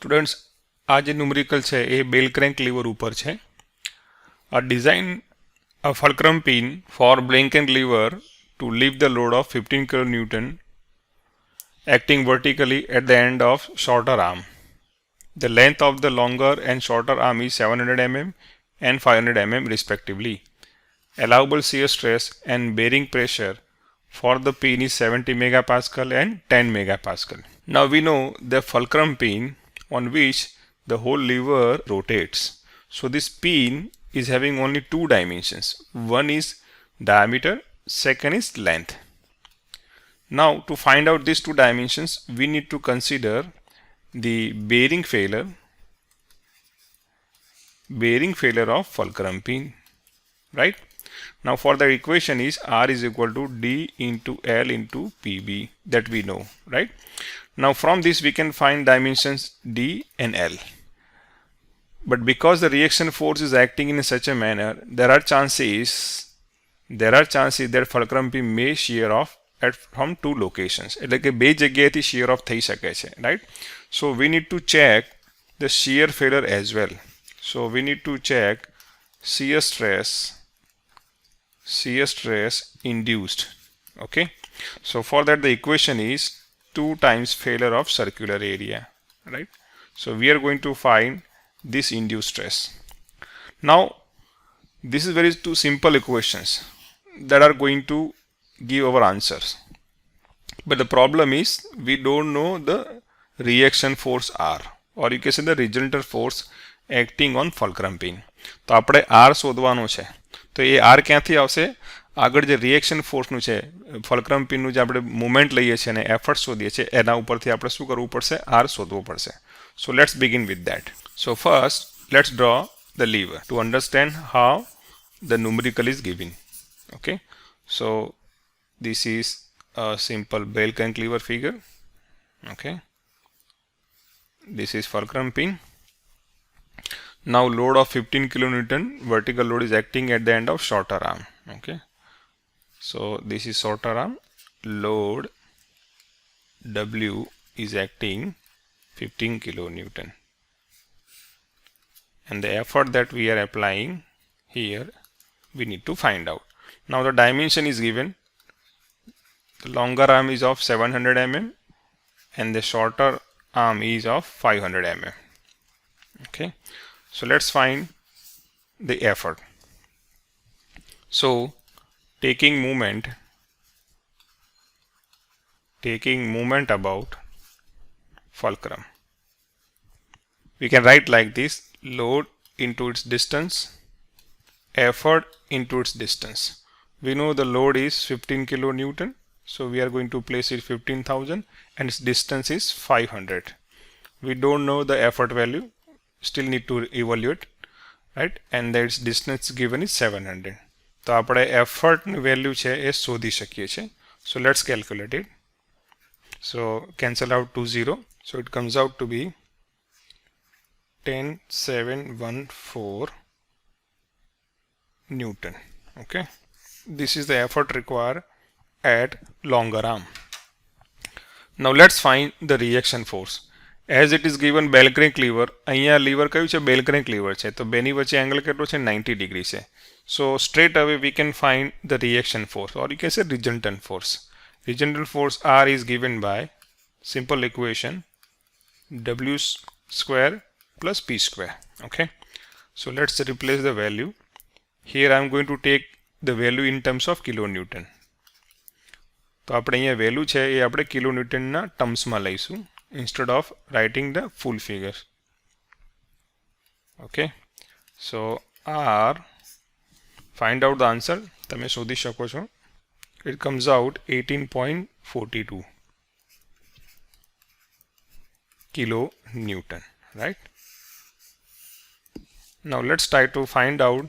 Students, આ જે numerical છે એ બેલ ક્રેન્ક લીવર ઉપર છે. A design a fulcrum pin for bell crank lever to lift the load of 15 kN acting vertically at the end of shorter arm. The length of the longer and shorter arm is 700 mm and 500 mm respectively. Allowable shear stress and bearing pressure for the pin is 70 megapascal and 10 megapascal. Now we know the fulcrum pin on which the whole lever rotates. So this pin is having only two dimensions. One is diameter, second is length. Now to find out these two dimensions, we need to consider the bearing failure of fulcrum pin, right? Now for the equation is R is equal to D into L into PB, that we know, right? Now from this we can find dimensions D and L. But because the reaction force is acting in such a manner, there are chances that fulcrum pin may shear off from two locations. એટલે કે બે જગ્યાએથી shear off થઈ શકે છે, right? So we need to check the shear failure as well. So we need to check shear stress induced. Okay. So for that the equation is 2 times failure of circular area, right? So we are going to find this induced stress. Now this is very two simple equations that are going to give our answers, but the problem is we don't know the reaction force R, or you can say the resultant force acting on fulcrum pin. તો આપણે R શોધવાનું છે. તો એ R ક્યાંથી આવશે? આગળ જે reaction ફોર્સનું છે, ફલ્ક્રમ પિનનું જે આપણે મુવમેન્ટ લઈએ છીએ અને એફર્ટ શોધીએ છીએ, એના ઉપરથી આપણે શું કરવું પડશે? R શોધવું પડશે. So let's begin with that. So first let's draw the lever to understand how the numerical is given. Okay, so this is a simple bell crank lever figure. Okay, this is fulcrum pin. Now load of 15 kilonewton vertical load is acting at the end of shorter arm. Okay, so this is shorter arm, load W is acting 15 kilonewton, and the effort that we are applying here we need to find out. Now the dimension is given. The longer arm is of 700 mm and the shorter arm is of 500 mm. Okay, so let's find the effort. So taking moment about fulcrum, we can write like this: load into its distance, effort into its distance. We know the load is 15 kilonewton, so we are going to place it 15,000 and its distance is 500. We don't know the effort value, still need to evaluate, right? And its distance given is 700. તો આપણે effort value છે એ શોધી શકીએ છીએ. So let's calculate it. So cancel out 20, so it comes out to be 10,714 Newton. Okay, this is the effort required at longer arm. Now let's find the reaction force. As it is given bell crank lever, અહીંયા lever કયું છે? Bell crank lever છે. તો બેની વચ્ચે angle કેટલો છે? 90 degree છે. So straight away we can find the reaction force, or you can say resultant force. Resultant force R is given by simple equation W square plus P square. Okay, so let's replace the value. Here I am going to take the value in terms of kilonewton. તો આપણે અહીંયા value છે એ આપણે કિલોન્યુટનના ટર્મ્સમાં લઈશું instead of writing the full figure. Okay, so R, find out the answer. તમે શોધી શકો છો. It comes out 18.42 kilonewton, right? Now let's try to find out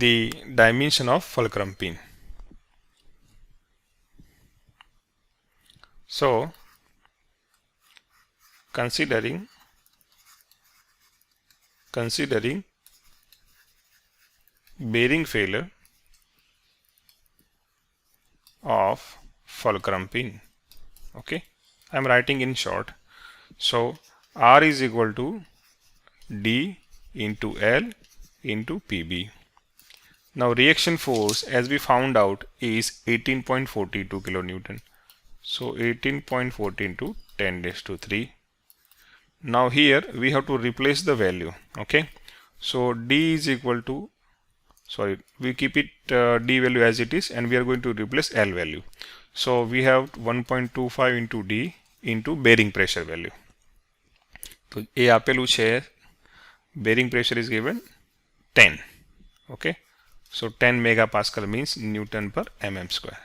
the dimension of fulcrum pin. So considering bearing failure of fulcrum pin. Okay, I am writing in short. So R is equal to D into L into PB. Now reaction force, as we found out, is 18.42 kilonewton. So 18.40 into 10 raised to 3. Now here we have to replace the value. Okay, so D is equal to, sorry, we keep it D value as it is, and we are going to replace L value. So we have 1.25 into D into bearing pressure value. તો એ આપેલું છે, bearing pressure is given 10. Okay, so 10 megapascal means Newton per mm square.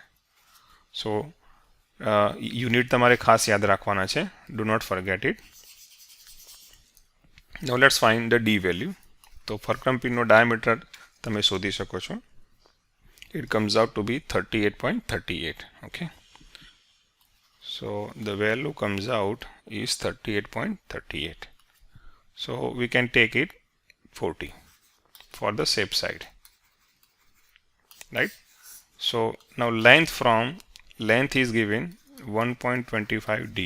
So unit તમારે ખાસ યાદ રાખવાના છે, do not forget it. Now let's find the D value. તો fulcrum પિનનો diameter તમે શોધી શકો છો. It comes out to be 38.38. Okay, so the value comes out is 38.38. So we can take it 40 for the safe side, right? So now length is given 1.25 D.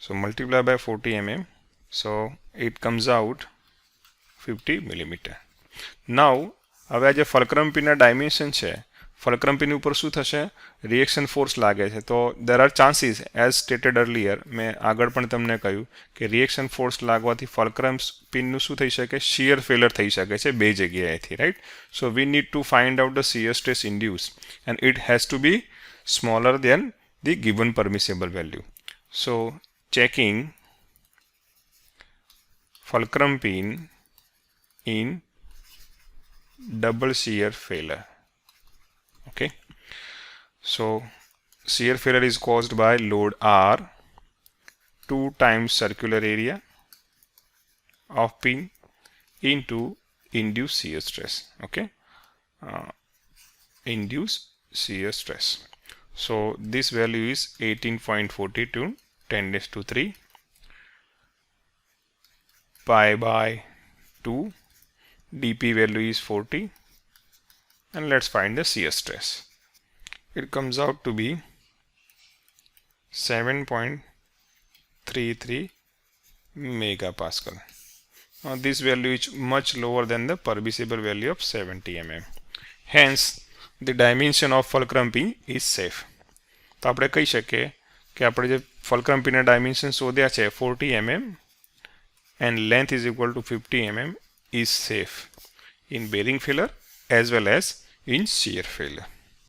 So multiply by 40 mm. So it comes out 50 millimeter. Now હવે આ જે fulcrum પિનના dimension છે, fulcrum pin ઉપર શું થશે, reaction force લાગે છે. તો there are chances, as stated earlier, મેં આગળ પણ તમને કહ્યું કે રિએક્શન ફોર્સ લાગવાથી ફલ્ક્રમ પિનનું શું થઈ શકે, શિયર ફેલર થઈ શકે છે બે જગ્યાએથી, right? So we need to find out the shear stress induce and it has to be smaller than the given permissible value. So checking fulcrum pin in double shear failure. Okay, so shear failure is caused by load R 2 times circular area of pin into induced shear stress. Okay, induced shear stress. So this value is 18.42 10 raised to 3 pi by 2. dP value is 40, and let's find the shear stress. It comes out to be 7.33 megapascal. Now this value is much lower than the permissible value of 70 mm. Hence the dimension of fulcrum pin is safe. તો આપણે કહી શકીએ કે આપણે જે fulcrum pin ના dimension શોધ્યા છે 40 mm and length is equal to 50 mm is safe in bearing failure as well as in shear failure.